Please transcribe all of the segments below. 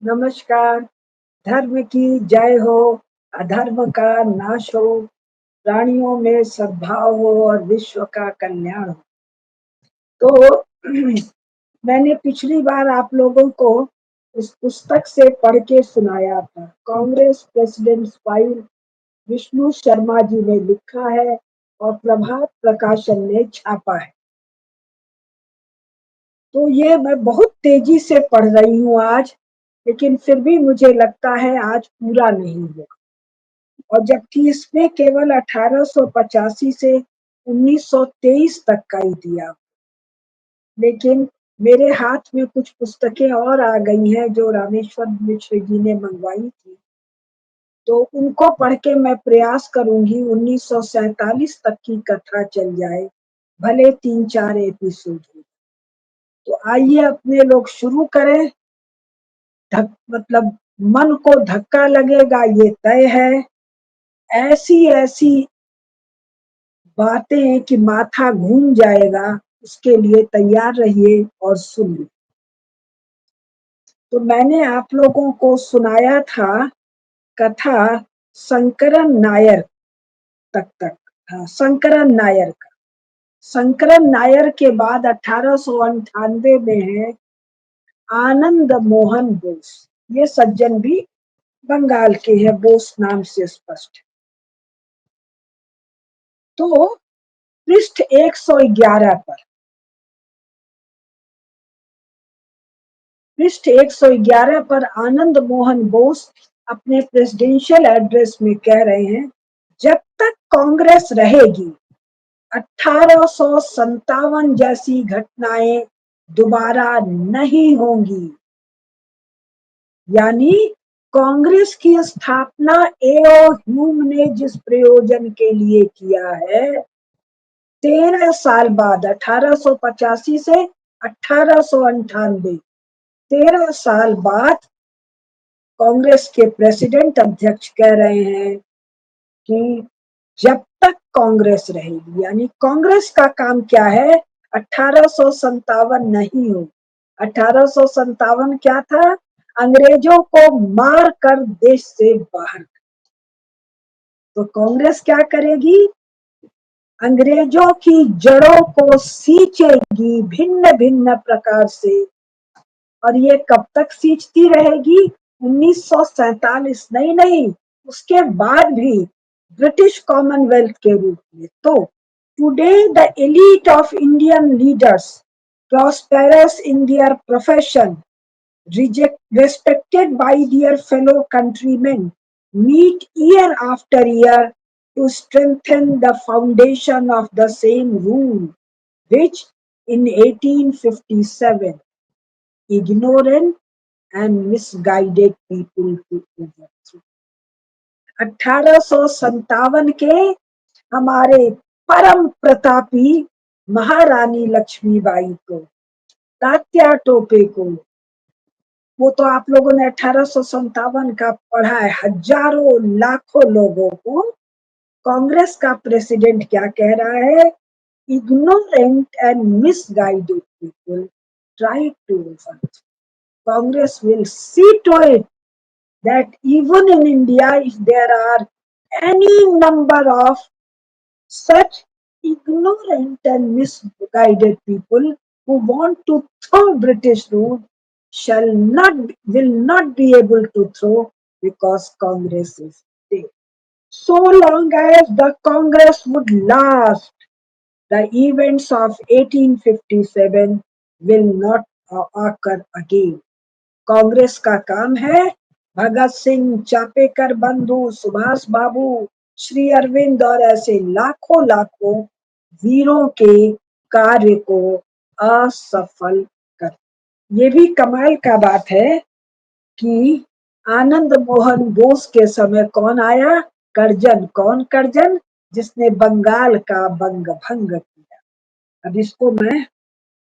नमस्कार। धर्म की जय हो, अधर्म का नाश हो, प्राणियों में सद्भाव हो और विश्व का कल्याण हो। तो मैंने पिछली बार आप लोगों को इस पुस्तक से पढ़ के सुनाया था। कांग्रेस प्रेसिडेंट फाइल विष्णु शर्मा जी ने लिखा है और प्रभात प्रकाशन ने छापा है। तो ये मैं बहुत तेजी से पढ़ रही हूँ आज, लेकिन फिर भी मुझे लगता है आज पूरा नहीं होगा। और जबकि इसमें केवल 1885 से 1923 तक का ही दिया, लेकिन मेरे हाथ में कुछ पुस्तकें और आ गई हैं जो रामेश्वर मिश्र जी ने मंगवाई थी, तो उनको पढ़ के मैं प्रयास करूंगी 1947 तक की कथा चल जाए, भले 3-4 एपिसोड हो। तो आइए अपने लोग शुरू करें। मतलब मन को धक्का लगेगा ये तय है। ऐसी ऐसी बातें कि माथा घूम जाएगा, उसके लिए तैयार रहिए और सुनिए। तो मैंने आप लोगों को सुनाया था कथा शंकरन नायर तक। हाँ, शंकरन नायर का। शंकरन नायर के बाद 1898 में है आनंद मोहन बोस। ये सज्जन भी बंगाल के हैं, बोस नाम से स्पष्ट। तो पृष्ठ 111 पर, पृष्ठ 111 पर आनंद मोहन बोस अपने प्रेसिडेंशियल एड्रेस में कह रहे हैं, जब तक कांग्रेस रहेगी 1857 जैसी घटनाएं दोबारा नहीं होंगी। यानी कांग्रेस की स्थापना एओ ह्यूम ने जिस प्रयोजन के लिए किया है, 13 साल बाद 1885 से 1898, 13 साल बाद कांग्रेस के प्रेसिडेंट अध्यक्ष कह रहे हैं कि जब तक कांग्रेस रहेगी, यानी कांग्रेस का काम क्या है, 1857 नहीं हो। 1857 क्या था? अंग्रेजों को मार कर देश से बाहर। तो कांग्रेस क्या करेगी? अंग्रेजों की जड़ों को सींचेगी भिन्न भिन्न प्रकार से। और ये कब तक सींचती रहेगी? 1947 नहीं, उसके बाद भी ब्रिटिश कॉमनवेल्थ के रूप में। तो today the elite of Indian leaders prosperous in their profession, respected by their fellow countrymen, meet year after year to strengthen the foundation of the same rule, which in 1857 ignorant and misguided people to overthrow। 1857 के हमारे परम प्रतापी महारानी लक्ष्मीबाई को, तात्या टोपे को, वो तो आप लोगों ने 1857 का पढ़ा है, हजारों लाखों लोगों को कांग्रेस का प्रेसिडेंट क्या कह रहा है? Ignorant and misguided people try to overthrow। Congress will see to it that even in India, if there are any number of such ignorant and misguided people who want to throw British rule, will not be able to throw, because Congress is there. So long as the Congress would last, the events of 1857 will not occur again। Congress का काम है भगत सिंह, चापेकर बंधु, सुभाष बाबू, श्री अरविंद और ऐसे लाखों लाखों वीरों के कार्य को असफल कर। ये भी कमाल का बात है कि आनंद मोहन बोस के समय कौन आया? करजन। कौन करजन? जिसने बंगाल का बंग भंग किया। अब इसको मैं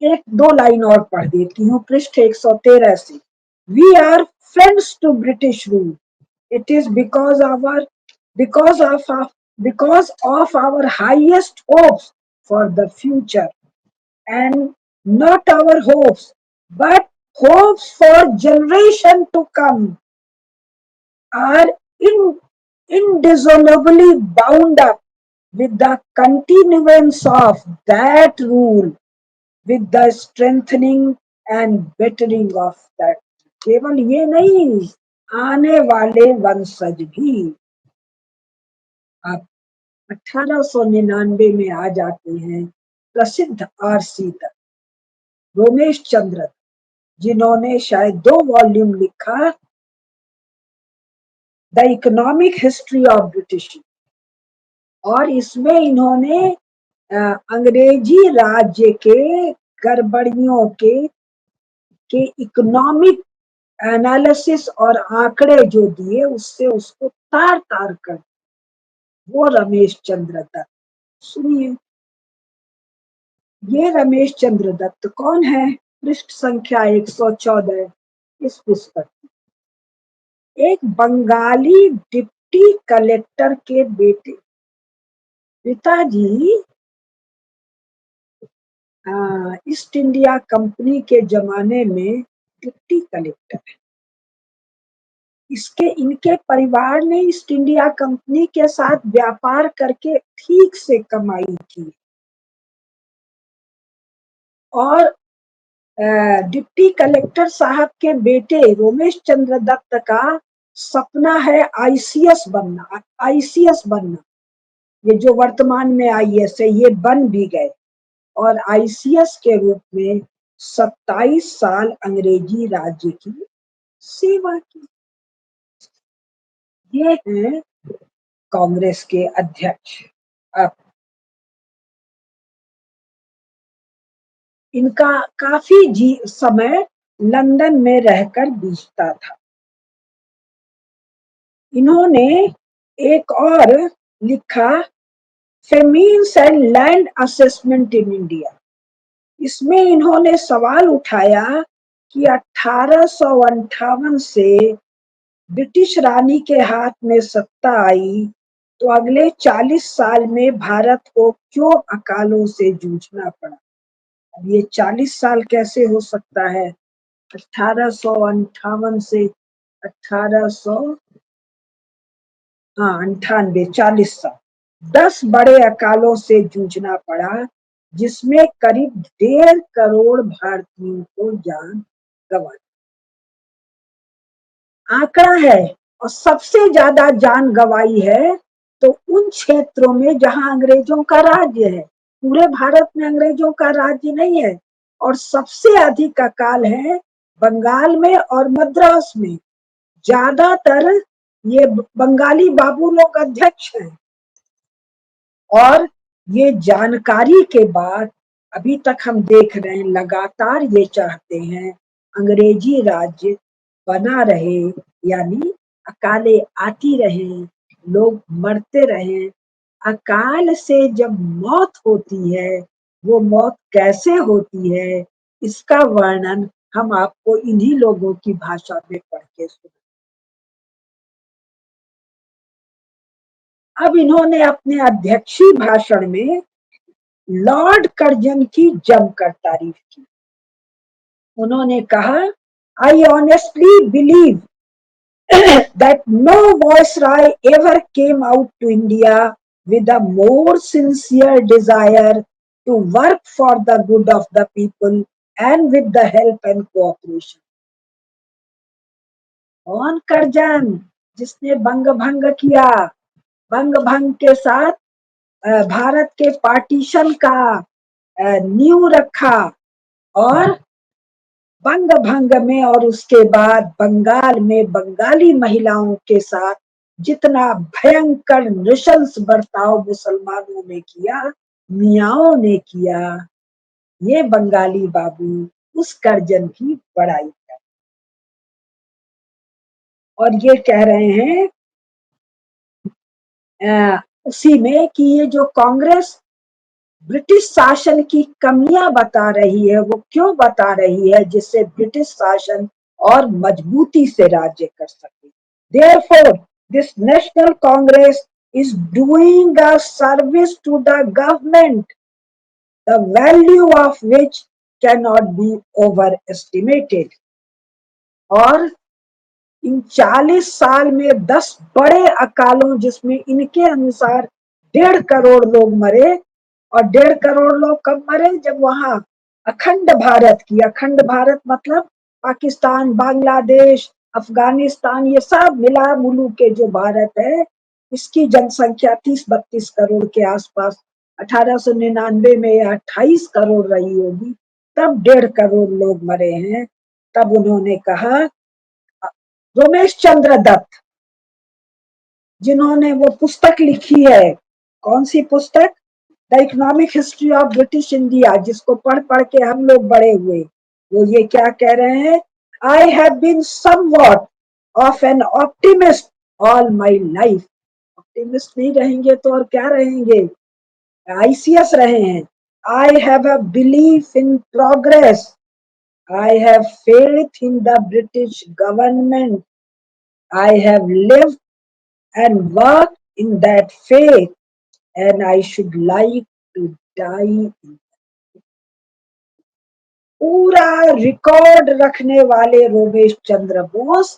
एक दो लाइन और पढ़ देती हूँ, पृष्ठ 113 से। We are friends to British rule. It is because of our highest hopes for the future, and not our hopes, but hopes for generation to come are indissolubly bound up with the continuance of that rule, with the strengthening and bettering of that. केवल ये नहीं, आने वाले वंशज भी। अब 1899 में आ जाते हैं प्रसिद्ध आरसी दत्त, रोमेश चंद्र, जिन्होंने शायद 2 वॉल्यूम लिखा, the economic history of British, और इसमें इन्होंने अंग्रेजी राज्य के गड़बड़ियों के इकोनॉमिक एनालिसिस और आंकड़े जो दिए, उससे उसको तार तार कर, वो रमेश चंद्र दत्त। सुनिए, ये रमेश चंद्र दत्त कौन है? पृष्ठ संख्या 114 इस पुस्तक, एक बंगाली डिप्टी कलेक्टर के बेटे। पिताजी ईस्ट इंडिया कंपनी के जमाने में डिप्टी कलेक्टर है। इनके परिवार ने ईस्ट इंडिया कंपनी के साथ व्यापार करके ठीक से कमाई की, और डिप्टी कलेक्टर साहब के बेटे रोमेश चंद्र दत्त का सपना है आईसीएस बनना। आईसीएस बनना, ये जो वर्तमान में आईएएस है, ये बन भी गए, और आईसीएस के रूप में 27 साल अंग्रेजी राज्य की सेवा की। ये हैं कांग्रेस के अध्यक्ष। अब इनका काफी समय लंदन में रहकर बीतता था। इन्होंने एक और लिखा, famines and land assessment in India. इसमें इन्होंने सवाल उठाया कि 1858 से ब्रिटिश रानी के हाथ में सत्ता आई, तो अगले 40 साल में भारत को क्यों अकालों से जूझना पड़ा। अब ये 40 साल कैसे हो सकता है? 1858 से 1898, 40 साल, 10 बड़े अकालों से जूझना पड़ा, जिसमें करीब 1.5 करोड़ भारतीयों को जान गंवाई। आंकड़ा है, और सबसे ज्यादा जान गंवाई है तो उन क्षेत्रों में जहां अंग्रेजों का राज्य है। पूरे भारत में अंग्रेजों का राज्य नहीं है, और सबसे अधिक अकाल है बंगाल में और मद्रास में। ज्यादातर ये बंगाली बाबू लोग अध्यक्ष हैं, और ये जानकारी के बाद अभी तक हम देख रहे हैं, लगातार ये चाहते हैं अंग्रेजी राज्य बना रहे, यानी अकाले आती रहे, लोग मरते रहे। अकाल से जब मौत होती है, वो मौत कैसे होती है, इसका वर्णन हम आपको इन्हीं लोगों की भाषा में पढ़ के सुना। अब इन्होंने अपने अध्यक्षीय भाषण में लॉर्ड कर्जन की जमकर तारीफ की। उन्होंने कहा, I honestly believe that no viceroy ever came out to India with a more sincere desire to work for the good of the people and with the help and cooperation. कौन Curzon? जिसने बंग भंग किया, बंग भंग के साथ भारत के partition का नींव रखा, और बंग भंग में और उसके बाद बंगाल में बंगाली महिलाओं के साथ जितना भयंकर नृशंस बर्ताव मुसलमानों ने किया, मियाओं ने किया, ये बंगाली बाबू उस कर्जन की बड़ाई कर, और ये कह रहे हैं उसी में कि ये जो कांग्रेस ब्रिटिश शासन की कमियां बता रही है, वो क्यों बता रही है, जिससे ब्रिटिश शासन और मजबूती से राज्य कर सके। Therefore, this National Congress is doing a service to the government, the value of which cannot be overestimated. और इन 40 साल में 10 बड़े अकालों, जिसमें इनके अनुसार 1.5 करोड़ लोग मरे। और 1.5 करोड़ लोग कब मरे? जब वहां अखंड भारत की, अखंड भारत मतलब पाकिस्तान, बांग्लादेश, अफगानिस्तान, ये सब मिला मुलू के जो भारत है, इसकी जनसंख्या 30-32 करोड़ के आसपास 1899 में या 28 करोड़ रही होगी, तब 1.5 करोड़ लोग मरे हैं। तब उन्होंने कहा, रोमेश चंद्र दत्त, जिन्होंने वो पुस्तक लिखी है, कौन सी पुस्तक? The economic history of British India, जिसको पढ़ पढ़ के हम लोग बड़े हुए, वो ये क्या कह रहे हैं? I have been somewhat of an optimist all my life. Optimist नहीं रहेंगे तो और क्या रहेंगे? आईसीएस रहे हैं। I have a belief in progress, I have faith in the British government, I have lived and work in that faith, and I should like to die in। पूरा record रखने वाले रोमेश चंद्र बोस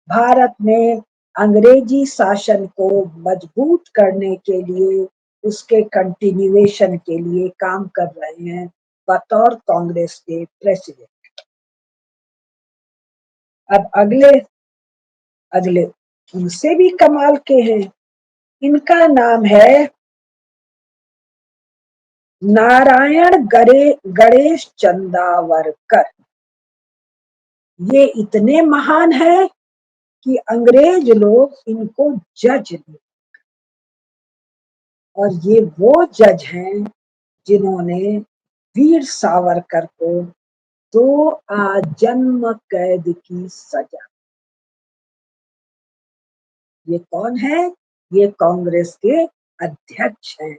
भारत में अंग्रेजी शासन को मजबूत करने के लिए, उसके कंटिन्यूएशन के लिए काम कर रहे हैं बतौर कांग्रेस के प्रेसिडेंट। अब अगले अगले उनसे भी कमाल के हैं। इनका नाम है नारायण गणेश चंदावरकर। ये इतने महान है कि अंग्रेज लोग इनको जज नहीं। और ये वो जज हैं जिन्होंने वीर सावरकर को 2 आजन्म कैद की सजा। ये कौन है? ये कांग्रेस के अध्यक्ष हैं।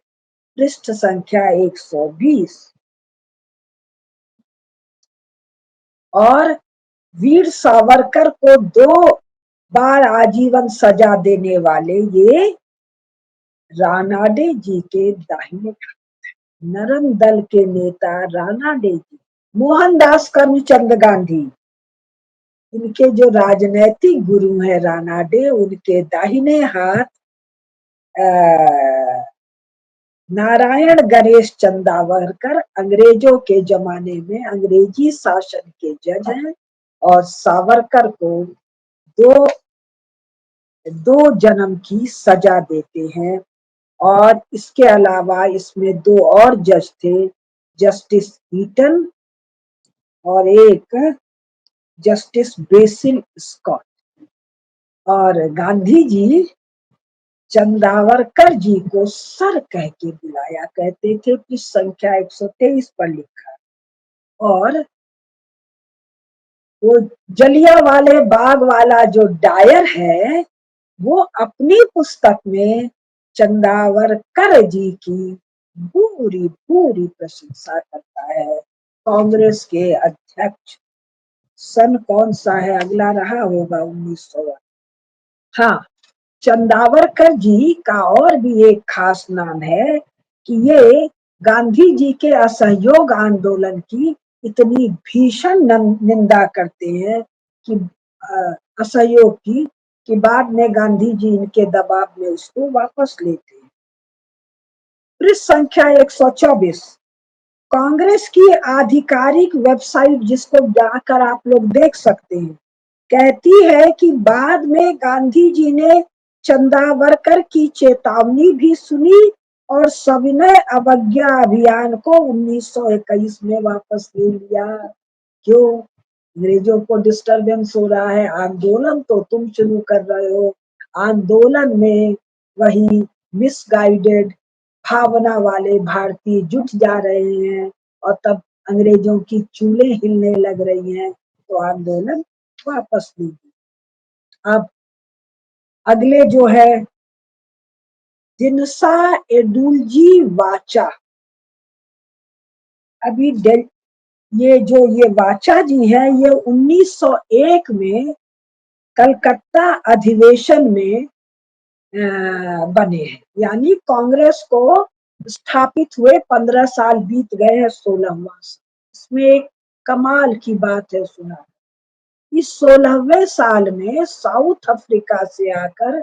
पृष्ठ संख्या 120। और वीर सावरकर को 2 बार आजीवन सजा देने वाले ये रानाडे जी के दाहिने नरम दल के नेता रानाडे जी, मोहनदास करमचंद गांधी, इनके जो राजनैतिक गुरु हैं रानाडे, उनके दाहिने हाथ नारायण गणेश चंदावरकर अंग्रेजों के जमाने में अंग्रेजी शासन के जज हैं और सावरकर को दो दो जन्म की सजा देते हैं। और इसके अलावा इसमें 2 और जज थे, जस्टिस हीटन और एक जस्टिस बेसिल स्कॉट। और गांधी जी चंदावरकर जी को सर कह के बुलाया करते थे, पृष्ठ संख्या 123 पर लिखा। और वो जलियांवाले बाग वाला जो डायर है, वो अपनी पुस्तक में चंदावरकर जी की पूरी पूरी प्रशंसा करता है। कांग्रेस के अध्यक्ष, सन कौन सा है अगला रहा होगा? 1900। हाँ, चंदावरकर जी का और भी एक खास नाम है कि ये गांधी जी के असहयोग आंदोलन की इतनी भीषण निंदा करते हैं कि असहयोग की, कि बाद में गांधी जी इनके दबाव में उसको वापस लेते हैं। पृष्ठ संख्या 124। कांग्रेस की आधिकारिक वेबसाइट, जिसको जाकर आप लोग देख सकते हैं, कहती है कि बाद में गांधी जी ने चंदावरकर की चेतावनी भी सुनी और सविनय अवज्ञा अभियान को 1921 में वापस ले लिया। क्यों? अंग्रेजों को डिस्टरबेंस हो रहा है, आंदोलन तो तुम शुरू कर रहे हो, आंदोलन में वही मिसगाइडेड भावना वाले भारतीय जुट जा रहे हैं और तब अंग्रेजों की चूलें हिलने लग रही हैं, तो आंदोलन वापस लीजिए। अब अगले जो है दिनसा एडुलजी वाचा। अभी ये वाचा जी हैं, ये 1901 में कलकत्ता अधिवेशन में बने हैं। यानी कांग्रेस को स्थापित हुए 15 साल बीत गए हैं, 16वां। इसमें एक कमाल की बात है, सुना। इस 16वें साल में साउथ अफ्रीका से आकर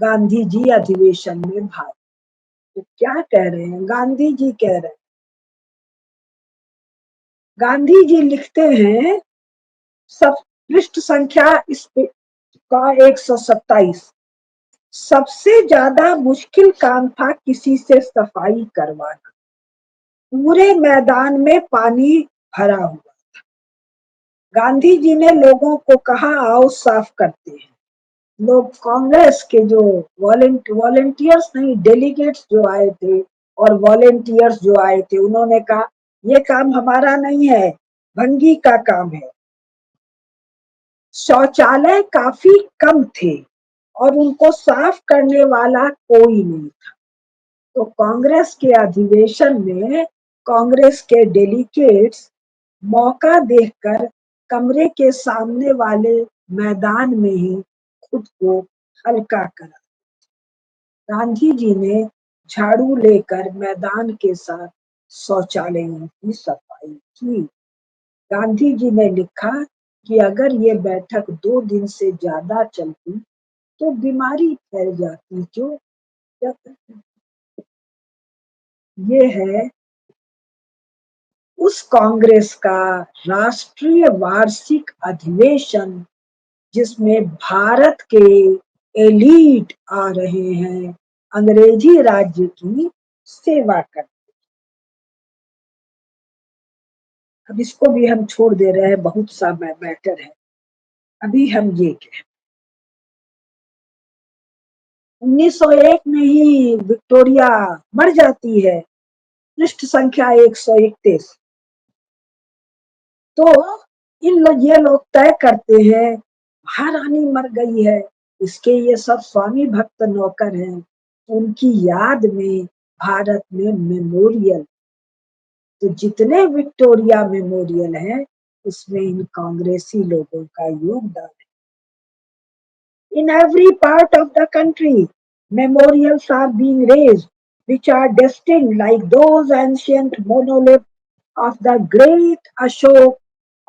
गांधी जी अधिवेशन में भाग। तो क्या कह रहे हैं गांधी जी? कह रहे हैं, गांधी जी लिखते हैं, सब पृष्ठ संख्या इस का 127, सबसे ज्यादा मुश्किल काम था किसी से सफाई करवाना। पूरे मैदान में पानी भरा हुआ। गांधी जी ने लोगों को कहा, आओ साफ करते हैं। लोग कांग्रेस के जो वॉलेंटियर्स नहीं, डेलीगेट्स जो आए थे और वॉलेंटियर्स जो आए थे, उन्होंने कहा ये काम हमारा नहीं है, भंगी का काम है। शौचालय काफी कम थे और उनको साफ करने वाला कोई नहीं था। तो कांग्रेस के अधिवेशन में कांग्रेस के डेलीगेट्स मौका देखकर कमरे के सामने वाले मैदान में ही खुद को हल्का करा। गांधी जी ने झाड़ू लेकर मैदान के साथ शौचालयों की सफाई की। गांधी जी ने लिखा कि अगर ये बैठक 2 दिन से ज्यादा चलती तो बीमारी फैल जाती। जो ये है उस कांग्रेस का राष्ट्रीय वार्षिक अधिवेशन जिसमें भारत के एलीट आ रहे हैं अंग्रेजी राज्य की सेवा कर। अब इसको भी हम छोड़ दे रहे हैं, बहुत सा मैटर है। अभी हम ये कहें, 1901 में ही विक्टोरिया मर जाती है, पृष्ठ संख्या 131। तो ये लोग तय करते हैं महारानी मर गई है, इसके ये सब स्वामी भक्त नौकर हैं, उनकी याद में भारत में मेमोरियल। तो जितने विक्टोरिया मेमोरियल हैं उसमें इन कांग्रेसी लोगों का योगदान है। In every part of the country, memorials are being raised, which are destined, like those ancient monoliths of the great Ashok,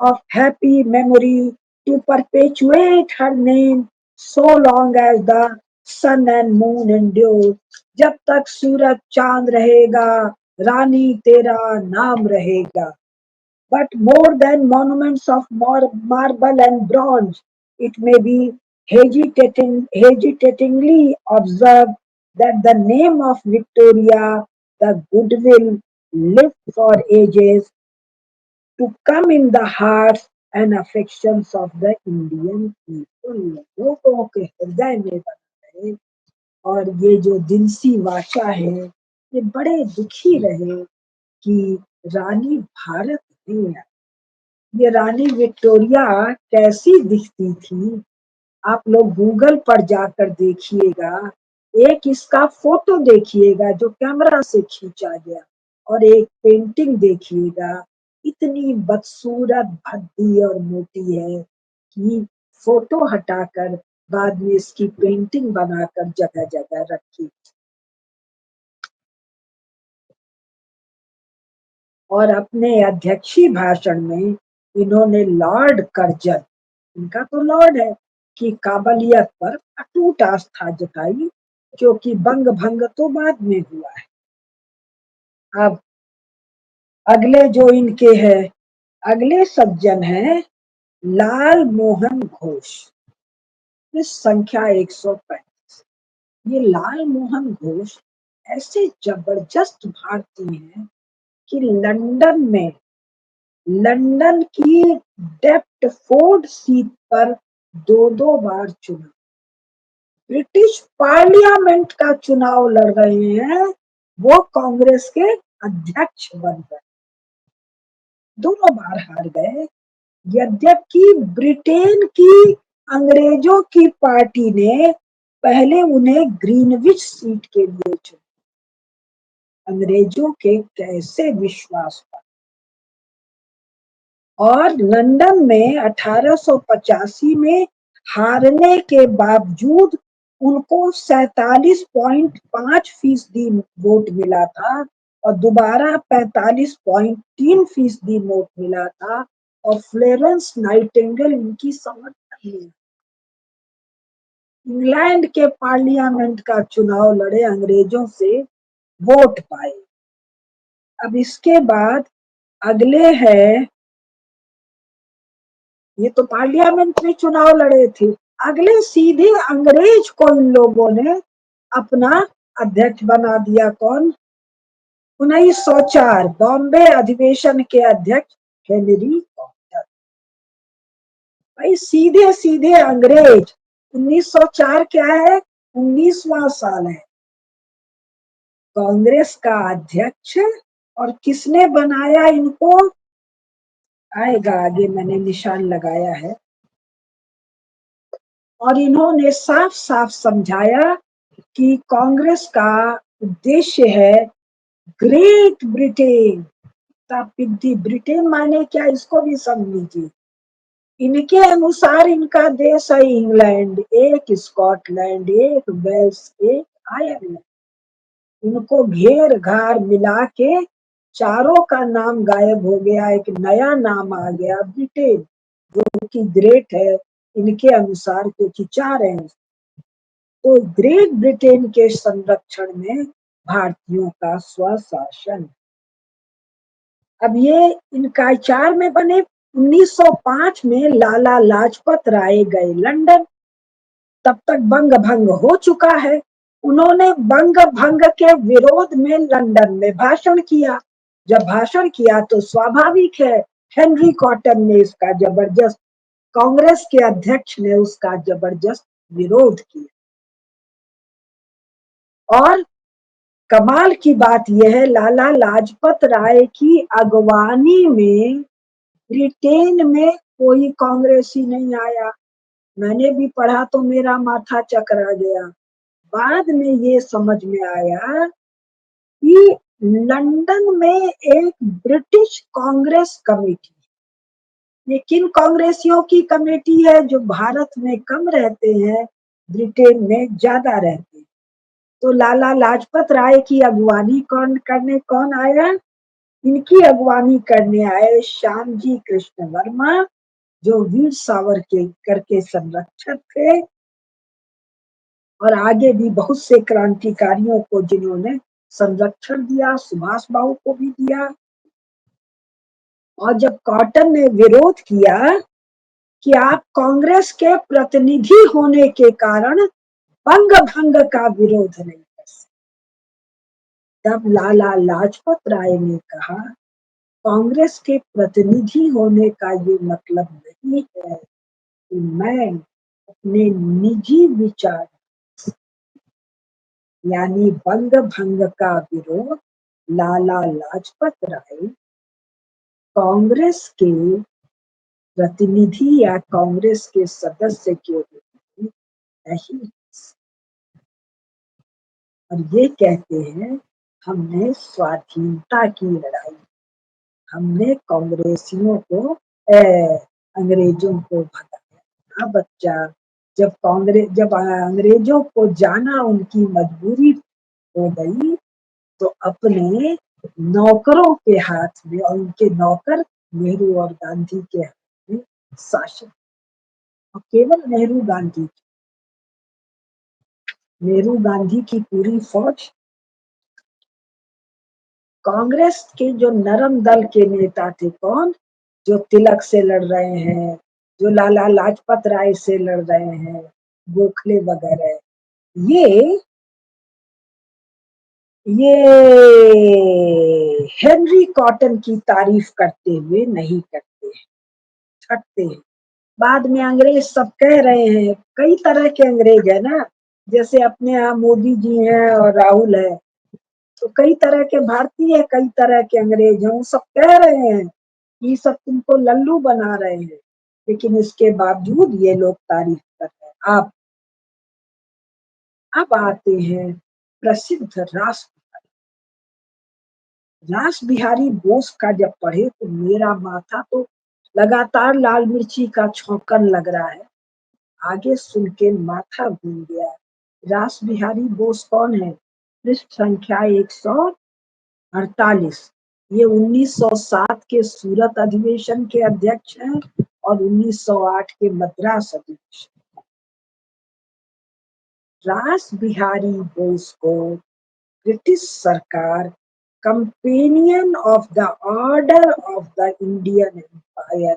of happy memory, to perpetuate her name so long as the sun and moon endure. जब तक सूरज चांद रहेगा, रानी तेरा नाम रहेगा. But more than monuments of marble and bronze, it may be hesitatingly observed that the name of Victoria, the goodwill, lived for ages to come in the hearts and affections of the Indian people. लोगों के हृदय में बना रहे। और ये जो दिनसी वाचा है, ये बड़े दुखी रहे कि रानी भारत नहीं आई। ये रानी विक्टोरिया कैसी दिखती थी, आप लोग गूगल पर जाकर देखिएगा। एक इसका फोटो देखिएगा जो कैमरा से खींचा गया, और एक पेंटिंग देखिएगा, इतनी बदसूरत, भद्दी और मोटी है कि फोटो हटाकर बाद में इसकी पेंटिंग बनाकर जगह जगह रखी। और अपने अध्यक्षीय भाषण में इन्होंने लॉर्ड कर्जन, इनका तो लॉर्ड है, की काबलियत पर अटूट आस्था जताई, क्योंकि बंग भंग तो बाद में हुआ है। अब अगले जो इनके हैं, अगले सज्जन हैं लाल मोहन घोष, इस संख्या 135। ये लाल मोहन घोष ऐसे जबरदस्त भारतीय हैं कि लंदन की डेप्टफोर्ड सीट पर 2 बार चुना, ब्रिटिश पार्लियामेंट का चुनाव लड़ रहे हैं, वो कांग्रेस के अध्यक्ष बन गए, 2 बार हार गए। यद्यपि ब्रिटेन की अंग्रेजों की पार्टी ने पहले उन्हें ग्रीनविच सीट के लिए चुना। अंग्रेजों के कैसे विश्वास पर। और लंदन में 1885 में हारने के बावजूद उनको 47.5% वोट मिला था, और दोबारा 45.3% वोट मिला था, और फ्लोरेंस नाइटिंगेल इनकी समझ नहीं है। इंग्लैंड के पार्लियामेंट का चुनाव लड़े, अंग्रेजों से वोट पाए। अब इसके बाद अगले है, ये तो पार्लियामेंट में चुनाव लड़े थे, अगले सीधे अंग्रेज को इन लोगों ने अपना अध्यक्ष बना दिया। कौन? 1904 बॉम्बे अधिवेशन के अध्यक्ष हेनरी कॉटन। भाई सीधे सीधे अंग्रेज। 1904 क्या है? 19वां साल है। कांग्रेस का अध्यक्ष, और किसने बनाया इनको? आएगा आगे, मैंने निशान लगाया है। और इन्होंने साफ साफ समझाया कि कांग्रेस का उद्देश्य है ग्रेट ब्रिटेन। ब्रिटेन माने क्या, इसको भी समझ लीजिए। इनके अनुसार इनका देश है इंग्लैंड, एक स्कॉटलैंड, एक वेल्स, एक आयरलैंड। इनको घेर घार मिला के चारों का नाम गायब हो गया, एक नया नाम आ गया ब्रिटेन, जो कि ग्रेट है इनके अनुसार, क्योंकि चार है। तो ग्रेट ब्रिटेन के संरक्षण में भारतीयों का स्वशासन। अब ये इनका चार में बने। 1905 में लाला लाजपत राय गए लंदन। तब तक बंग भंग हो चुका है। उन्होंने बंग भंग के विरोध में लंदन में भाषण किया। जब भाषण किया तो स्वाभाविक है हेनरी कॉटन ने इसका जबरदस्त, कांग्रेस के अध्यक्ष ने उसका जबरदस्त विरोध किया। और कमाल की बात यह है, लाला लाजपत राय की अगवानी में ब्रिटेन में कोई कांग्रेसी नहीं आया। मैंने भी पढ़ा तो मेरा माथा चकरा गया। बाद में ये समझ में आया कि लंदन में एक ब्रिटिश कांग्रेस कमेटी, ये किन कांग्रेसियों की कमेटी है? जो भारत में कम रहते हैं, ब्रिटेन में ज्यादा रहते हैं। तो लाला लाजपत राय की अगवानी कौन आया? इनकी अगवानी करने आए श्यामजी कृष्ण वर्मा, जो वीर सावरकर के संरक्षक थे, और आगे भी बहुत से क्रांतिकारियों को जिन्होंने संरक्षण दिया, सुभाष बाबू को भी दिया। और जब कॉटन ने विरोध किया कि आप कांग्रेस के प्रतिनिधि होने के कारण बंग भंग का विरोध नहीं कर सकते, तब लाला लाजपत राय ने कहा कांग्रेस के प्रतिनिधि होने का ये मतलब नहीं है कि मैं अपने निजी विचार, यानी बंग भंग का विरोध लाला लाजपत राय कांग्रेस के प्रतिनिधि या कांग्रेस के सदस्य के रूप में नहीं। और ये कहते हैं हमने स्वाधीनता की लड़ाई, हमने कांग्रेसियों को अंग्रेजों को भगाया। हाँ बच्चा, जब अंग्रेजों को जाना उनकी मजबूरी हो गई, तो अपने नौकरों के हाथ में, और उनके नौकर नेहरू और गांधी के हाथ में शासन। और केवल नेहरू गांधी की पूरी फौज। कांग्रेस के जो नरम दल के नेता थे, कौन? जो तिलक से लड़ रहे हैं, जो लाला लाजपत राय से लड़ रहे हैं, गोखले वगैरह, ये हेनरी कॉटन की तारीफ करते हुए नहीं करते हैं, छटते हैं। बाद में अंग्रेज सब कह रहे हैं, कई तरह के अंग्रेज है ना, जैसे अपने यहाँ मोदी जी हैं और राहुल है, तो कई तरह के भारतीय, कई तरह के अंग्रेज हैं, वो सब कह रहे हैं ये सब तुमको लल्लू बना रहे हैं, लेकिन इसके बावजूद ये लोग तारीफ कर रहे हैं। अब आते हैं प्रसिद्ध रास बिहारी बोस का जब पढ़े तो मेरा माथा तो लगातार लाल मिर्ची का छौंकन लग रहा है। आगे सुन के माथा घूम गया। रास बिहारी बोस कौन है? पृष्ठ संख्या 148। ये 1907 के सूरत अधिवेशन के अध्यक्ष हैं और 1908 के मद्रास अधिवेशन। रास बिहारी बोस को ब्रिटिश सरकार companion of the order of the Indian empire,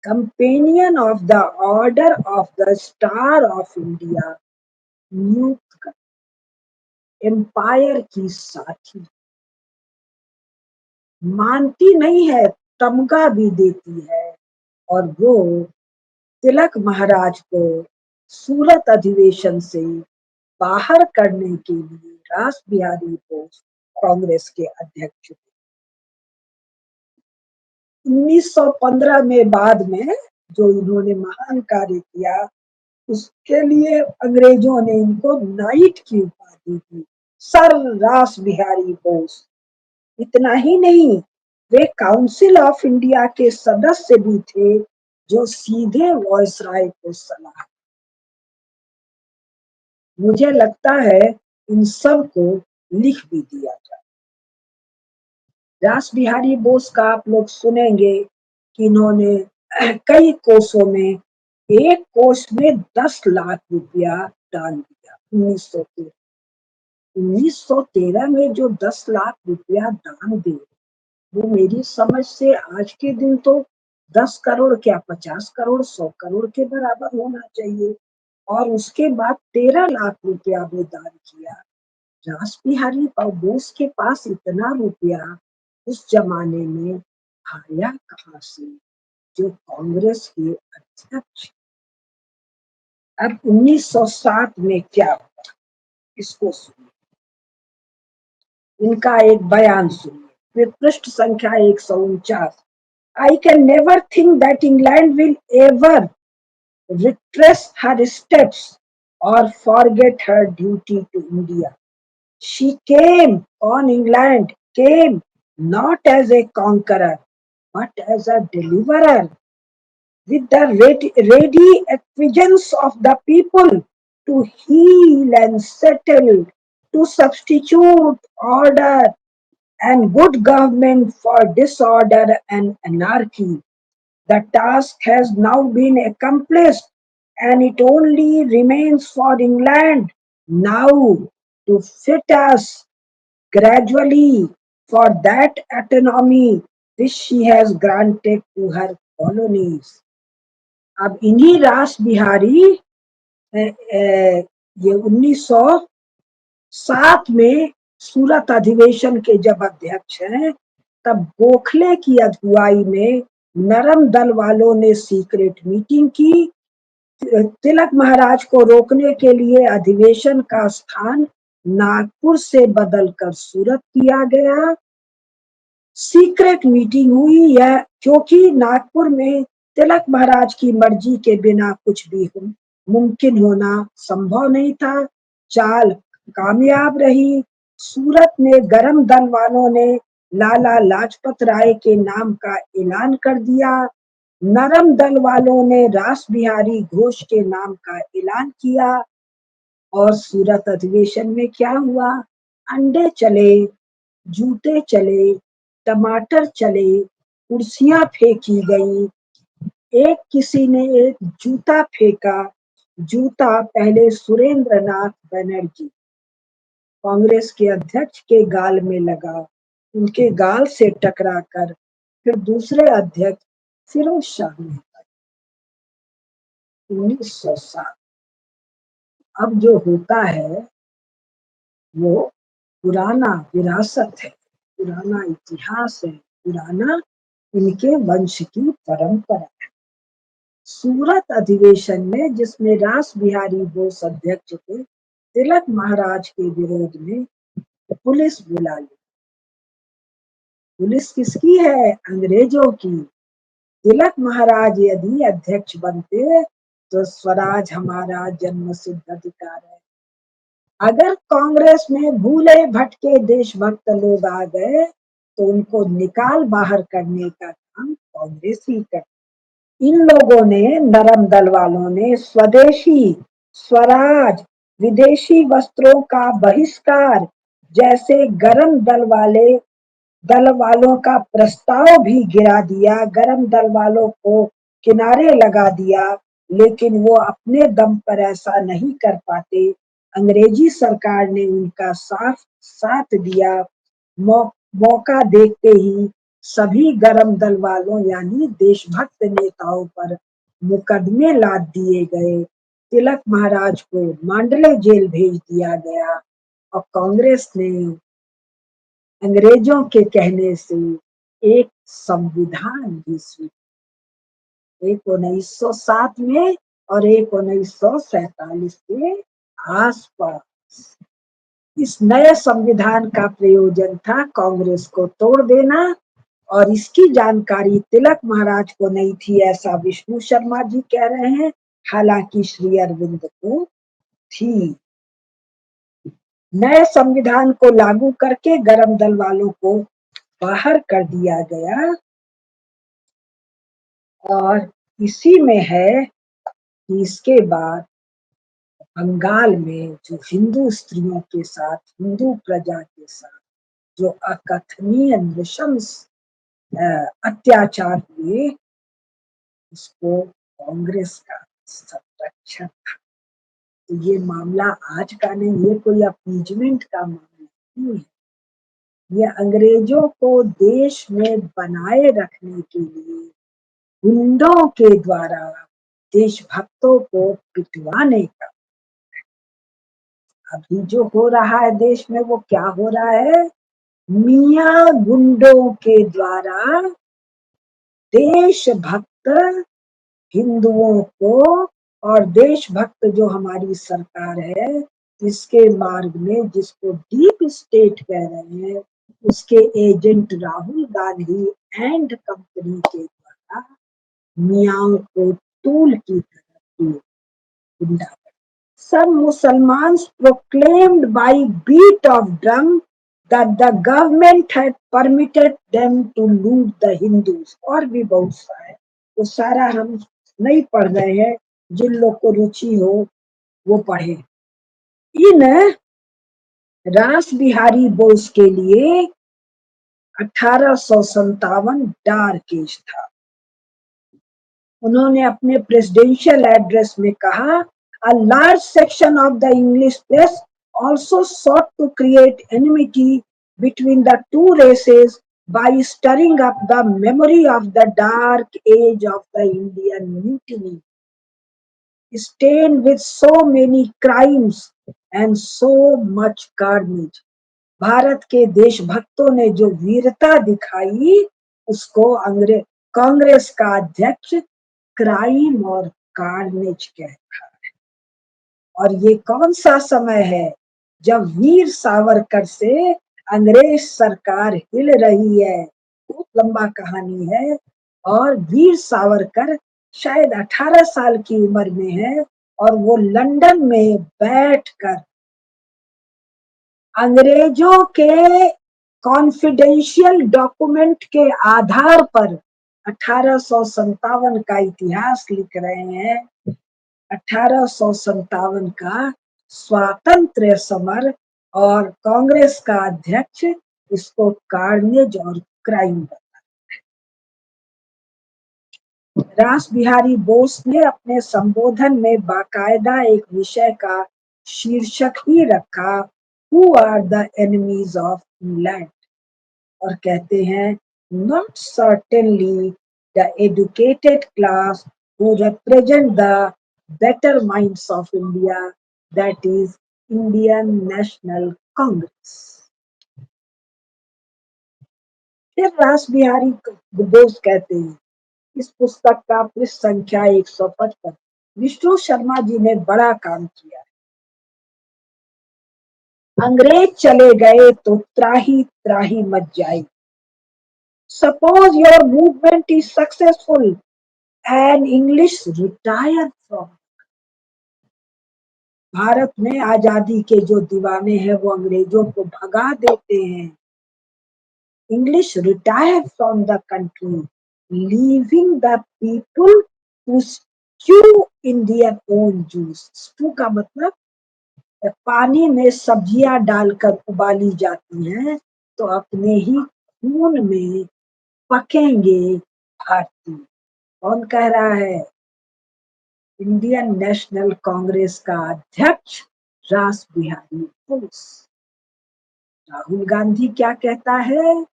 companion of the order of the star of India नियुक्त कर, एम्पायर की साथी मानती नहीं है, तमगा भी देती है, और वो तिलक महाराज को सूरत अधिवेशन से बाहर करने के लिए रास बिहारी बोस कांग्रेस के अध्यक्ष थे। 1915 में बाद में जो इन्होंने महान कार्य किया, उसके लिए अंग्रेजों ने इनको नाइट की उपाधि दी, सर रास बिहारी बोस। इतना ही नहीं, वे काउंसिल ऑफ इंडिया के सदस्य भी थे, जो सीधे वायसराय को सलाह। मुझे लगता है इन सब को लिख भी दिया जाए। रास बिहारी बोस का आप लोग सुनेंगे कि इन्होंने कई कोषों में, एक कोष में 10 लाख रुपया दान दिया। 1913 में जो 10 लाख रुपया दान दे, वो मेरी समझ से आज के दिन तो 10 करोड़ क्या 50 करोड़ 100 करोड़ के बराबर होना चाहिए। और उसके बाद 13 लाख रुपया भी दान किया। रास बिहारी बोस के पास इतना रुपया उस जमाने में आया कहाँ से, जो कांग्रेस के अध्यक्ष। अब 1907 में क्या हुआ, इसको सुनिए, इनका एक बयान सुनिए, पृष्ठ संख्या 149। I can never think that England will ever retrace her steps or forget her duty to India. She came on England, came not as a conqueror, but as a deliverer, with the ready acquiescence of the people to heal and settle, to substitute order and good government for disorder and anarchy. The task has now been accomplished, and it only remains for England now to fit us gradually for that autonomy which she has granted to her colonies. अब इन्हीं रास बिहारी ये 1907 में सूरत अधिवेशन के जब अध्यक्ष हैं, तब गोखले की अगुवाई में नरम दल वालों ने सीक्रेट मीटिंग की। तिलक महाराज को रोकने के लिए अधिवेशन का स्थान नागपुर से बदलकर सूरत किया गया। सीक्रेट मीटिंग हुई है, क्योंकि नागपुर में तिलक महाराज की मर्जी के बिना कुछ भी मुमकिन होना संभव नहीं था। चाल कामयाब रही। सूरत में गरम दल वालों ने लाला लाजपत राय के नाम का ऐलान कर दिया। नरम दल वालों ने रास बिहारी घोष के नाम का ऐलान किया। और सूरत अधिवेशन में क्या हुआ, अंडे चले, जूते चले, टमाटर चले, कुर्सियां फेंकी गई। एक किसी ने एक जूता फेंका, जूता पहले सुरेंद्र नाथ बनर्जी कांग्रेस के अध्यक्ष के गाल में लगा, उनके गाल से टकराकर फिर दूसरे अध्यक्ष फिरोज शाह ने 1907। अब जो होता है वो पुराना विरासत है, पुराना इतिहास है, पुराना इनके वंश की परंपरा है। सूरत अधिवेशन में, जिसमें रास बिहारी बोस अध्यक्ष थे, तिलक महाराज के विरोध में पुलिस बुला ली। पुलिस किसकी है, अंग्रेजों की। तिलक महाराज यदि अध्यक्ष बनते तो स्वराज हमारा जन्मसिद्ध अधिकार है। अगर कांग्रेस में भूले भटके देशभक्त लोग आ गए तो उनको निकाल बाहर करने का काम कांग्रेस ही कर। इन लोगों ने, नरम दल वालों ने, स्वदेशी, स्वराज, विदेशी वस्त्रों का बहिष्कार, जैसे दल वालों का प्रस्ताव भी गिरा दिया, गरम दल वालों को किनारे लगा दिया, लेकिन वो अपने दम पर ऐसा नहीं कर पाते। अंग्रेजी सरकार ने उनका साफ साथ दिया। मौका देखते ही सभी गरम दल वालों यानी देशभक्त नेताओं पर मुकदमे लाद दिए गए। तिलक महाराज को मांडले जेल भेज दिया गया और कांग्रेस ने अंग्रेजों के कहने से एक संविधान भी स्वीकार, एक 1907 में और एक 1947 के आसपास। इस नए संविधान का प्रयोजन था कांग्रेस को तोड़ देना, और इसकी जानकारी तिलक महाराज को नहीं थी, ऐसा विष्णु शर्मा जी कह रहे हैं, हालांकि श्री अरविंद को थी। नए संविधान को लागू करके गरम दल वालों को बाहर कर दिया गया। और इसी में है कि इसके बाद बंगाल में जो हिंदू स्त्रियों के साथ, हिंदू प्रजा के साथ जो अकथनीय नृशंस अत्याचार हुए, उसको कांग्रेस का संरक्षण था। तो ये मामला आज का नहीं, ये कोई अपीजमेंट का मामला नहीं है। ये अंग्रेजों को देश में बनाए रखने के लिए गुंडों के द्वारा देशभक्तों को पिटवाने का। अभी जो हो रहा है देश में वो क्या हो रहा है? मियां गुंडों के द्वारा देशभक्त हिंदुओं को, और देशभक्त जो हमारी सरकार है इसके मार्ग में, जिसको डीप स्टेट कह रहे हैं, उसके agent Rahul Gandhi and company के द्वारा मियाओं को टूल की तरह गुंडा। Some Muslims proclaimed by beat of drum that the government had permitted them to loot the Hindus। और भी बहुत सा है, वो सारा हम नहीं पढ़ रहे हैं, जिन लोग को रुचि हो वो पढ़े। इन रास बिहारी बोस के लिए 1857 डार्क एज था। उन्होंने अपने प्रेसिडेंशियल एड्रेस में कहा, A large section of the English press also sought to create enmity between the two races by stirring up the memory of the dark age of the Indian mutiny, stained with so many crimes and so much carnage। Bharat के देशभक्तों ने जो वीरता दिखाई, उसको कांग्रेस का अध्यक्ष crime और carnage कहता। और ये कौन सा समय है जब वीर सावरकर से अंग्रेज सरकार हिल रही है? बहुत लंबा कहानी है। और वीर सावरकर शायद 18 साल की उम्र में है, और वो लंदन में बैठकर अंग्रेजों के कॉन्फिडेंशियल डॉक्यूमेंट के आधार पर 1857 का इतिहास लिख रहे हैं। 1857 का स्वातंत्र्य समर, और कांग्रेस का अध्यक्ष इसको कार्नेज और क्राइम बताता है। रास बिहारी बोस ने अपने संबोधन में बाकायदा एक विषय का शीर्षक ही रखा, who are the enemies of England, और कहते हैं, not certainly the educated class who represent the better minds of India, that is Indian National Congress। फिर रास बिहारी बोस कहते हैं, इस पुस्तक का पृष्ठ संख्या 155, विष्णु शर्मा जी ने बड़ा काम किया है। अंग्रेज चले गए तो त्राही त्राही मच जाए। Suppose your movement is successful and English retire from। Bharat में आजादी के जो दीवाने हैं वो अंग्रेजों को भगा देते हैं। English retire from the country, leaving the people to stew in their own juice। stew का मतलब पानी में सब्जियां डालकर उबाली जाती हैं तो अपने ही खून में पकेंगे भारतीय। कौन कह रहा है? इंडियन नेशनल कांग्रेस का अध्यक्ष रास बिहारी बोस। राहुल गांधी क्या कहता है?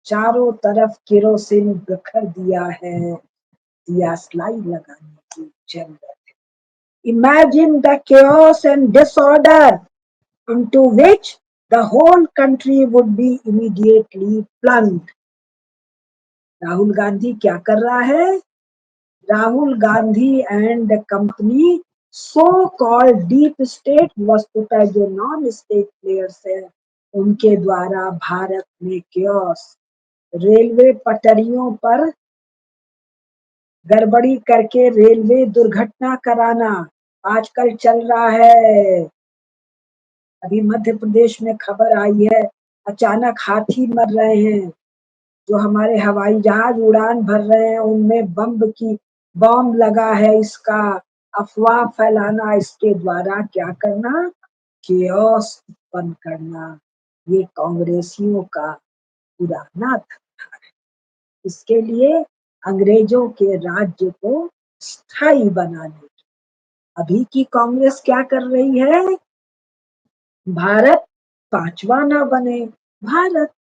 चारों तरफ केरोसिन बिखर दिया है, दिया स्लाई लगाने की जरूरत। Imagine the chaos and disorder into which the whole country would be immediately plunged. Rahul Gandhi क्या कर रहा है? Rahul Gandhi and company so called deep state, वस्तुतः जो नॉन स्टेट प्लेयर्स है उनके द्वारा भारत में क्योस, रेलवे पटरियों पर गड़बड़ी करके रेलवे दुर्घटना कराना आजकल चल रहा है। अभी मध्य प्रदेश में खबर आई है, अचानक हाथी मर रहे हैं। जो हमारे हवाई जहाज उड़ान भर रहे हैं उनमें बम लगा है। इसका अफवाह फैलाना, इसके द्वारा क्या करना? केओस उत्पन्न करना। ये कांग्रेसियों का पुराना धंधा है। इसके लिए अंग्रेजों के राज्य को स्थायी बनाने। अभी की कांग्रेस क्या कर रही है? भारत पांचवा न बने, भारत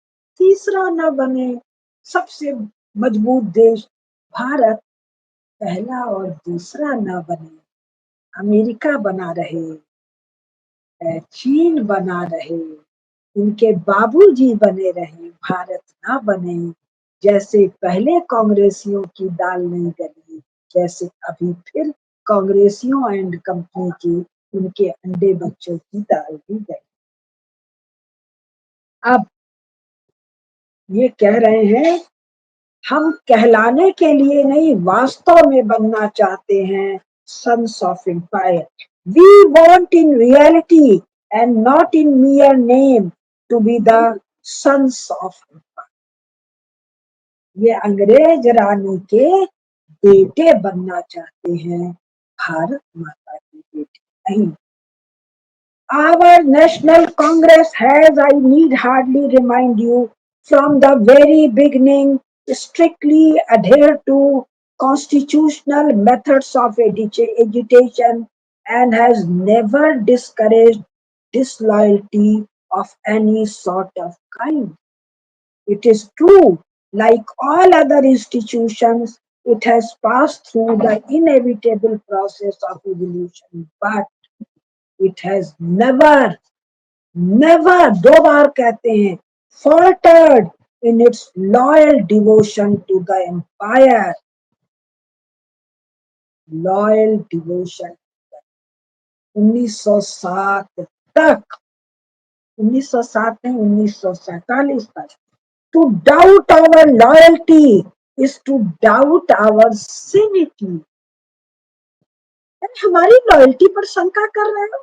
तीसरा न बने, सबसे मजबूत देश भारत पहला और दूसरा न बने, अमेरिका बना रहे, चीन बना रहे, उनके बाबूजी बने रहे, भारत ना बने। जैसे पहले कांग्रेसियों की दाल नहीं गली, जैसे अभी फिर कांग्रेसियों एंड कंपनी की उनके अंडे बच्चों की दाल भी गई। अब ये कह रहे हैं हम कहलाने के लिए नहीं, वास्तव में बनना चाहते हैं sons of empire. We want in reality and not in mere name to be the sons of empire. ये अंग्रेज रानी के बेटे बनना चाहते हैं, भारत माता के बेटे नहीं। Our National Congress has, I need hardly remind you, from the very beginning, strictly adhered to constitutional methods of agitation and has never discouraged disloyalty of any sort of kind. It is true, like all other institutions, it has passed through the inevitable process of evolution, but it has never, दो बार कहते हैं, faltered in its loyal devotion to the empire. Loyal devotion. 1907 तक, 1907 नहीं, 1947 तक. To doubt our loyalty is to doubt our sanity. हमारी loyalty पर शंका कर रहे हो?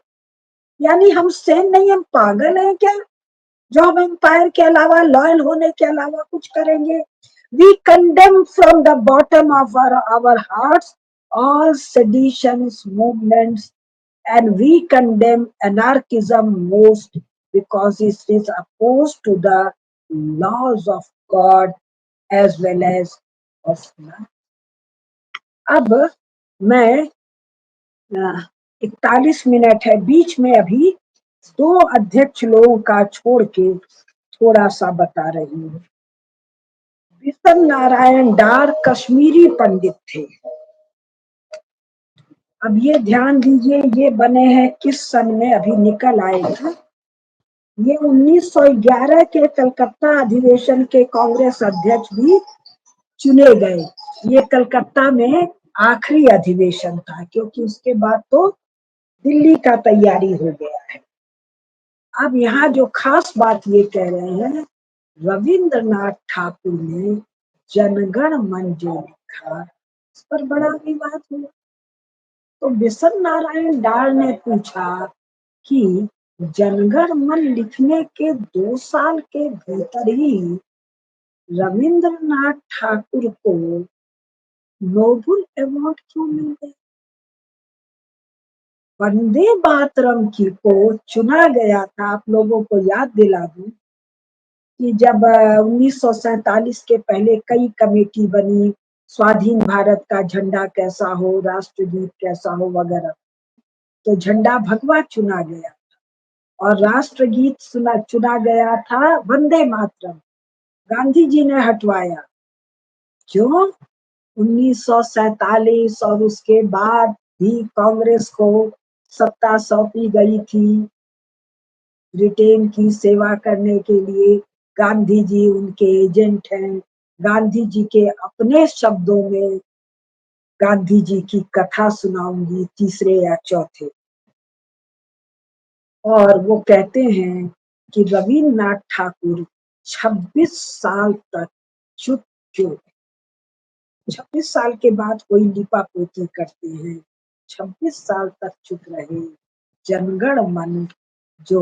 यानी हम सेन नहीं, हम पागल हैं क्या जो हम एम्पायर के अलावा, लॉयल होने के अलावा कुछ करेंगे? We condemn from the bottom of our hearts all seditions movements, and we condemn anarchism most because it is opposed to the laws of God as well as of man. अब मैं 41 minute है, बीच में अभी दो अध्यक्ष लोगों का छोड़ के थोड़ा सा बता रही हूँ। बिशन नारायण डार कश्मीरी पंडित थे। अब ये ध्यान दीजिए, ये बने हैं किस सन में, अभी निकल आएगा। ये 1911 के कलकत्ता अधिवेशन के कांग्रेस अध्यक्ष भी चुने गए। ये कलकत्ता में आखिरी अधिवेशन था, क्योंकि उसके बाद तो दिल्ली का तैयारी हो गया है। अब यहाँ जो खास बात ये कह रहे हैं, रविंद्रनाथ ठाकुर ने जनगण मन जो लिखा, इस पर बड़ा विवाद हुआ। तो बिशन नारायण डार ने पूछा कि जनगण मन लिखने के 2 साल के भीतर ही रविंद्रनाथ ठाकुर को नोबेल अवार्ड क्यों मिल गया? वंदे मातरम की को चुना गया था। आप लोगों को याद दिला दूं कि जब 1947 के पहले कई कमेटी बनी, स्वाधीन भारत का झंडा कैसा हो, राष्ट्रगीत कैसा हो वगैरह, तो झंडा भगवा चुना गया और राष्ट्रगीत चुना गया था वंदे मातरम। गांधी जी ने हटवाया। क्यों? 1947 और उसके बाद भी कांग्रेस को सत्ता सौंपी गई थी ब्रिटेन की सेवा करने के लिए। गांधी जी उनके एजेंट हैं। गांधी जी के अपने शब्दों में गांधी जी की कथा सुनाऊंगी, तीसरे या चौथे। और वो कहते हैं कि रविन्द्रनाथ ठाकुर 26 साल तक चुप क्यों? 26 साल के बाद कोई लिपा पोती करते हैं, 26 साल तक चुप रहे। जनगण मन जो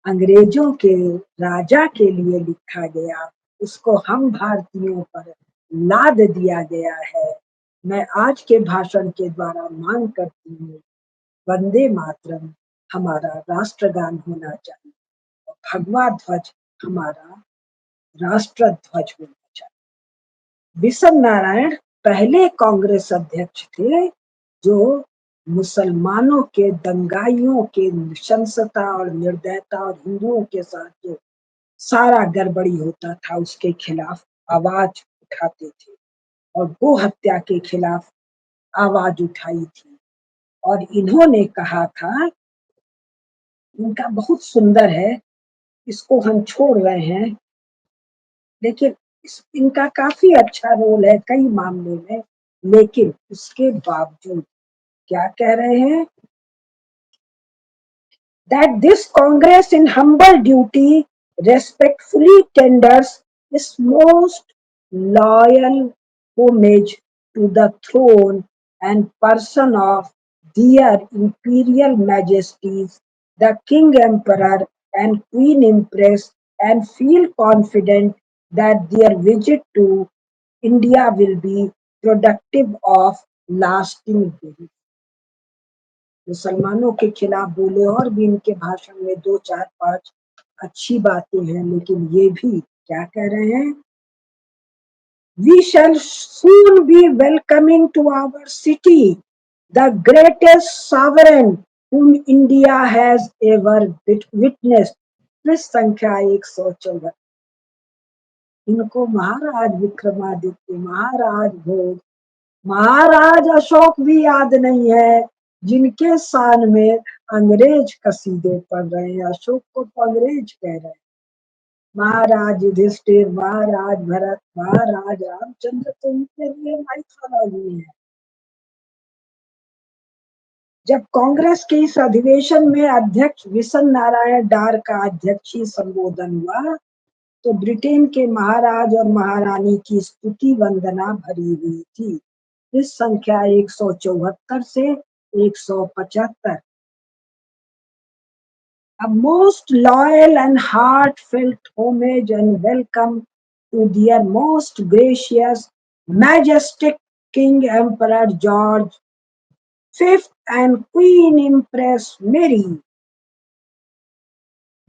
अंग्रेजों के राजा के लिए लिखा गया, उसको हम भारतीयों पर लाद दिया गया है। मैं आज के भाषण के द्वारा मांग करती हूँ, वंदे मातरम हमारा राष्ट्रगान होना चाहिए और भगवा ध्वज हमारा राष्ट्र ध्वज होना चाहिए। बिशन नारायण पहले कांग्रेस अध्यक्ष थे जो मुसलमानों के दंगाइयों के नृशंसता और निर्दयता और हिंदुओं के साथ जो सारा गड़बड़ी होता था उसके खिलाफ आवाज उठाते थे और गो हत्या के खिलाफ आवाज उठाई थी। और इन्होंने कहा था, इनका बहुत सुंदर है, इसको हम छोड़ रहे हैं, लेकिन इनका काफी अच्छा रोल है कई मामलों में। लेकिन उसके बावजूद क्या कह रहे हैं? That this Congress in humble duty respectfully tenders its most loyal homage to the throne and person of their imperial majesties, the King Emperor and Queen Empress, and feel confident that their visit to India will be productive of lasting benefit. मुसलमानों के खिलाफ बोले और भी इनके भाषण में 2 4 5 अच्छी बातें हैं, लेकिन ये भी क्या कह रहे हैं? We shall soon be welcoming to our city the greatest sovereign whom India has ever witnessed. पृष्ठ संख्या 114। इनको महाराज विक्रमादित्य, महाराज भोज, महाराज अशोक भी याद नहीं है, जिनके शान में अंग्रेज कसीदे पढ़ रहे हैं। अशोक को तो अंग्रेज कह रहे हैं। महाराज युधिष्ठिर, महाराज भरत, महाराज रामचंद्र तो इनके लिए माइथोलॉजी है। जब कांग्रेस के इस अधिवेशन में अध्यक्ष बिशन नारायण डार का अध्यक्षीय संबोधन हुआ तो ब्रिटेन के महाराज और महारानी की स्तुति वंदना भरी हुई थी। इस संख्या 174 से 175। A most loyal and heartfelt homage and welcome to their most gracious, majestic King Emperor George V and Queen Empress Mary.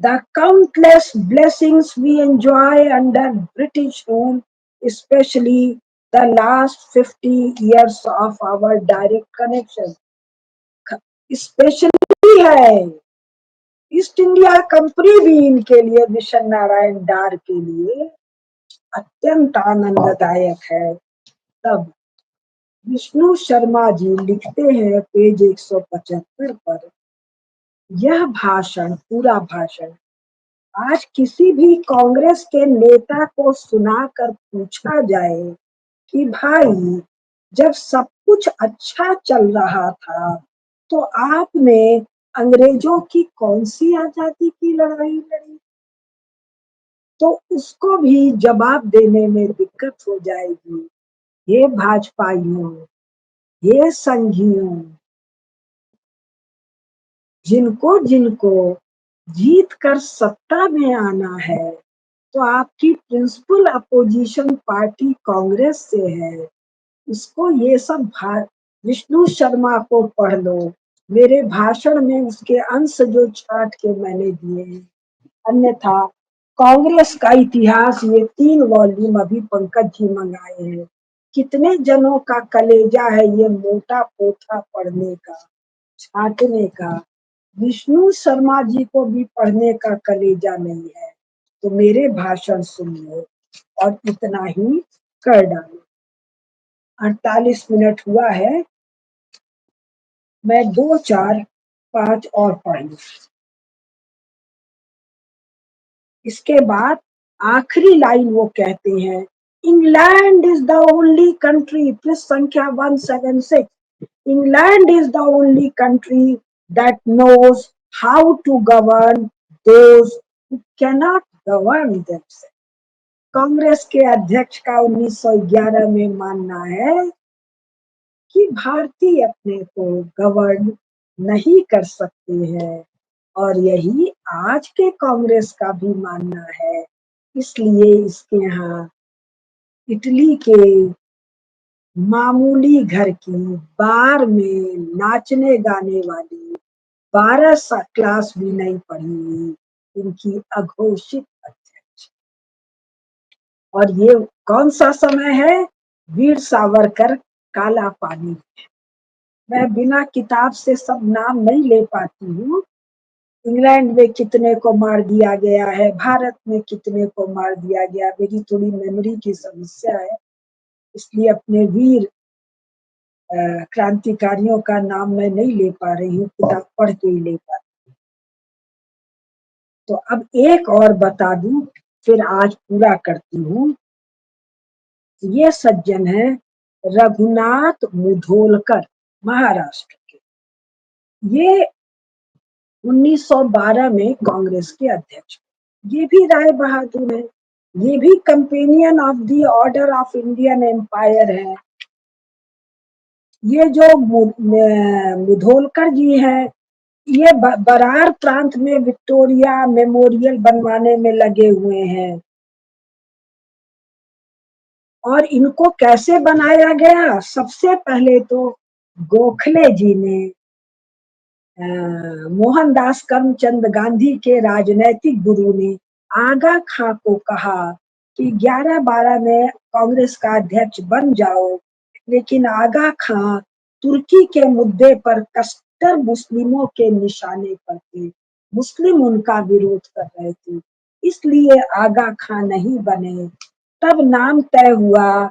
The countless blessings we enjoy under British rule, especially the last 50 years of our direct connection, especially है east India company भी इनके लिए, बिशन नारायण डार के लिए अत्यंत आनंददायक है। तब विष्णु शर्मा जी लिखते हैं पेज 175 पर, यह भाषण, पूरा भाषण आज किसी भी कांग्रेस के नेता को सुनाकर पूछा जाए कि भाई जब सब कुछ अच्छा चल रहा था तो आपने अंग्रेजों की कौन सी आजादी की लड़ाई लड़ी, तो उसको भी जवाब देने में दिक्कत हो जाएगी। ये भाजपाइयों, ये संघियों, जिनको जिनको जीत कर सत्ता में आना है, तो आपकी प्रिंसिपल अपोजिशन पार्टी कांग्रेस से है, इसको ये सब विष्णु शर्मा को पढ़ लो, मेरे भाषण में उसके अंश जो छांट के मैंने दिए हैं। अन्यथा कांग्रेस का इतिहास ये 3 वॉल्यूम अभी पंकज जी मंगाए हैं। कितने जनों का कलेजा है ये मोटा पोथा पढ़ने का, छांटने का। विष्णु शर्मा जी को भी पढ़ने का कलेजा नहीं है, तो मेरे भाषण सुन लो और इतना ही कर डालो। 48 मिनट हुआ है, मैं 2, 4, 5 और पढ़ लूं। इसके बाद आखिरी लाइन वो कहते हैं, England is the only country, पृष्ठ संख्या 176, England is the only country that knows how to govern those who cannot govern themselves. Congress के अध्यक्ष का 1911 में मानना है कि भारतीय अपने को गवर्न नहीं कर सकते हैं, और यही आज के कांग्रेस का भी मानना है। इसलिए इसके यहाँ इटली के मामूली घर की बार में नाचने गाने वाली 12 क्लास भी नहीं पढ़ी हुई इनकी अघोषित अध्यक्ष। और ये कौन सा समय है? वीर सावरकर काला पानी। मैं बिना किताब से सब नाम नहीं ले पाती हूँ। इंग्लैंड में कितने को मार दिया गया है, भारत में कितने को मार दिया गया, मेरी थोड़ी मेमोरी की समस्या है, इसलिए अपने वीर क्रांतिकारियों का नाम मैं नहीं ले पा रही हूँ, किताब पढ़ के ही ले पाती हूँ। तो अब एक और बता दूं, फिर आज पूरा करती हूँ। ये सज्जन है रघुनाथ मुधोलकर, महाराष्ट्र के। ये 1912 में कांग्रेस के अध्यक्ष। ये भी राय बहादुर है, ये भी companion of the order of Indian empire है। ये जो मुधोलकर जी है, ये बरार प्रांत में विक्टोरिया मेमोरियल बनवाने में लगे हुए हैं। और इनको कैसे बनाया गया? सबसे पहले तो गोखले जी ने मोहनदास करमचंद गांधी के राजनैतिक गुरु ने आगा खां को कहा कि 11-12 में कांग्रेस का अध्यक्ष बन जाओ, लेकिन आगा खां तुर्की के मुद्दे पर कट्टर मुस्लिमों के निशाने पर थे, मुस्लिम उनका विरोध कर रहे थे, इसलिए आगा खां नहीं बने। तब नाम तय हुआ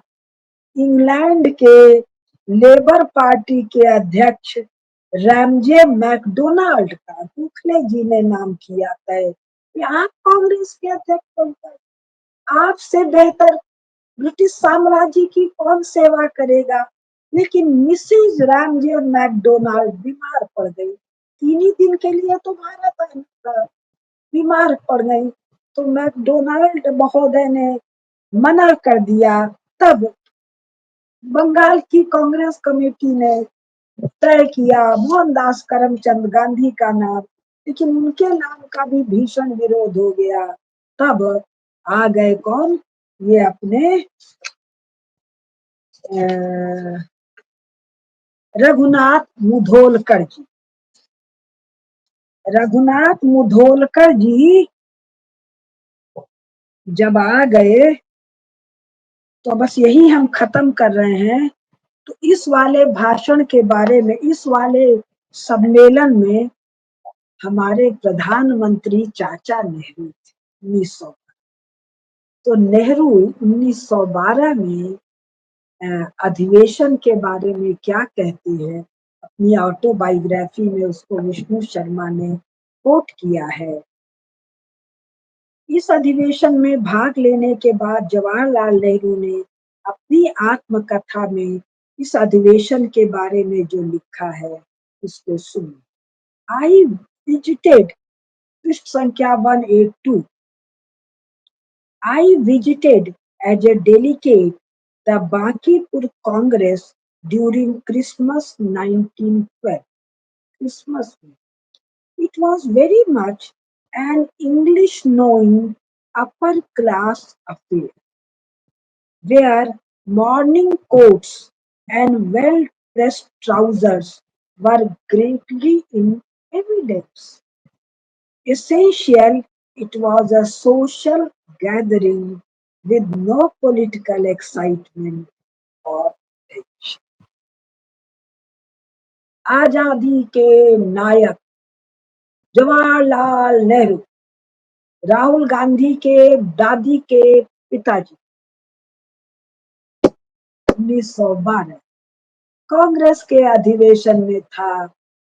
इंग्लैंड के लेबर पार्टी के अध्यक्ष रैमजे मैकडोनाल्ड का। गोखले जी ने नाम किया तय कि आप कांग्रेस के अध्यक्ष बनकर, आपसे बेहतर ब्रिटिश साम्राज्य की कौन सेवा करेगा। लेकिन मिसेज रैमजे मैकडोनाल्ड बीमार पड़ गई, 3 ही दिन के लिए तो भारत आना था, बीमार पड़ गई, तो मैकडोनाल्ड महोदय ने मना कर दिया। तब बंगाल की कांग्रेस कमेटी ने तय किया मोहनदास करमचंद गांधी का नाम, लेकिन उनके नाम का भी भीषण विरोध हो गया। तब आ गए कौन? ये अपने रघुनाथ मुधोलकर जी। रघुनाथ मुधोलकर जी जब आ गए, तो बस यही हम खत्म कर रहे हैं। तो इस वाले भाषण के बारे में, इस वाले सम्मेलन में हमारे प्रधानमंत्री चाचा नेहरू थे 1900। तो नेहरू 1912 में अधिवेशन के बारे में क्या कहते हैं, अपनी ऑटोबायोग्राफी में उसको विष्णु शर्मा ने कोट किया है। इस अधिवेशन में भाग लेने के बाद जवाहरलाल नेहरू ने अपनी आत्मकथा में इस अधिवेशन के बारे में जो लिखा है उसको सुनो। आई विजिटेड, पृष्ठ संख्या 182, I visited as a delegate the Bankipur Congress during Christmas 1912. Christmas. It was very much an English-knowing upper-class affair, where morning coats and well-pressed trousers were greatly in evidence. Essential, it was a social gathering with no political excitement or tension. आजादी के नायक जवाहरलाल नेहरू, राहुल गांधी के दादी के पिताजी, 1912 कांग्रेस के अधिवेशन में था।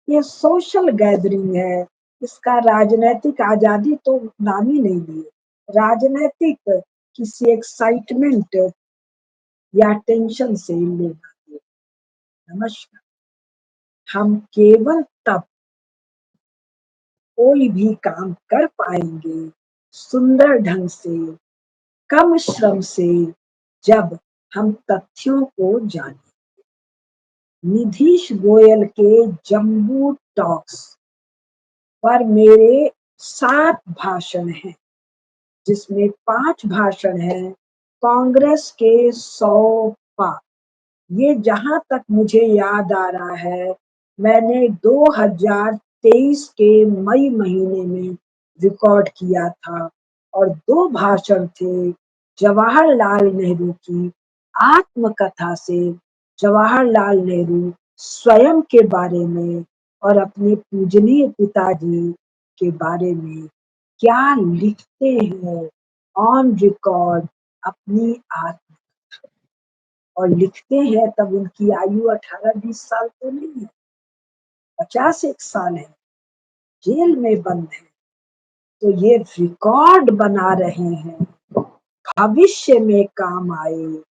ये सोशल गैदरिंग है, इसका राजनीतिक आजादी तो नाम ही नहीं लिए। राजनीतिक किसी एक्साइटमेंट या टेंशन से लेना देना। नमस्कार। हम केवल तब कोई भी काम कर पाएंगे सुंदर ढंग से, कम श्रम से, जब हम तथ्यों को जाने। निधीश गोयल के जम्बू टॉक्स पर मेरे 7 भाषण हैं, जिसमें 5 भाषण हैं कांग्रेस के 100 पार। ये जहां तक मुझे याद आ रहा है, मैंने 2023 के मई महीने में रिकॉर्ड किया था और 2 भाषण थे जवाहरलाल नेहरू की आत्मकथा से, जवाहरलाल नेहरू स्वयं के बारे में और अपने पूजनीय पिताजी के बारे में क्या लिखते हैं ऑन रिकॉर्ड अपनी आत्म, और लिखते हैं तब उनकी आयु 18-20 साल तो नहीं है, 50 साल है, जेल में बंद है। तो ये रिकॉर्ड बना रहे हैं, भविष्य में काम आए।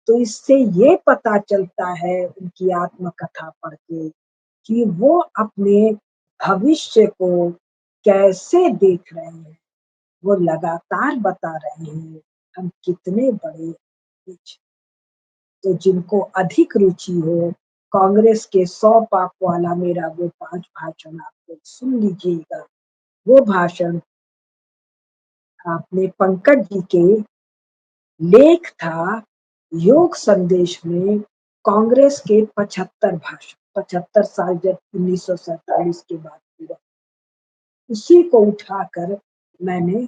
तो इससे ये पता चलता है उनकी आत्मकथा पढ़ के कि वो अपने भविष्य को कैसे देख रहे हैं। वो लगातार बता रहे हैं हम कितने बड़े। तो जिनको अधिक रुचि हो, कांग्रेस के 100 पाप वाला मेरा वो 5 भाषण आप लोग सुन लीजिएगा। वो भाषण आपने पंकज जी के लेख था योग संदेश में, कांग्रेस के 75 भाषण, 75 साल जब 1947 के बाद पूरा, उसी को उठाकर मैंने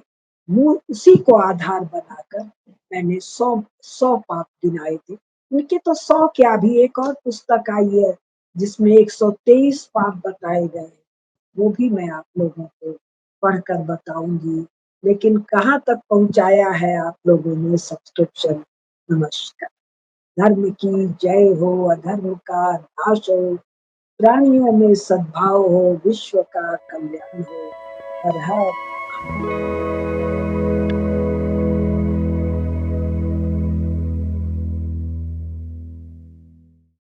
उसी को आधार बनाकर मैंने 100 पाप गिनाए थे। उनके तो 100 क्या, भी एक और पुस्तक आई है जिसमें 123 पाप बताए गए, वो भी मैं आप लोगों को पढ़कर बताऊंगी। लेकिन कहाँ तक पहुंचाया है आप लोगों ने सब्सक्रिप्शन। नमस्कार। धर्म की जय हो, अधर्म का नाश हो, प्राणियों में सद्भाव हो, विश्व का कल्याण हो। हर हर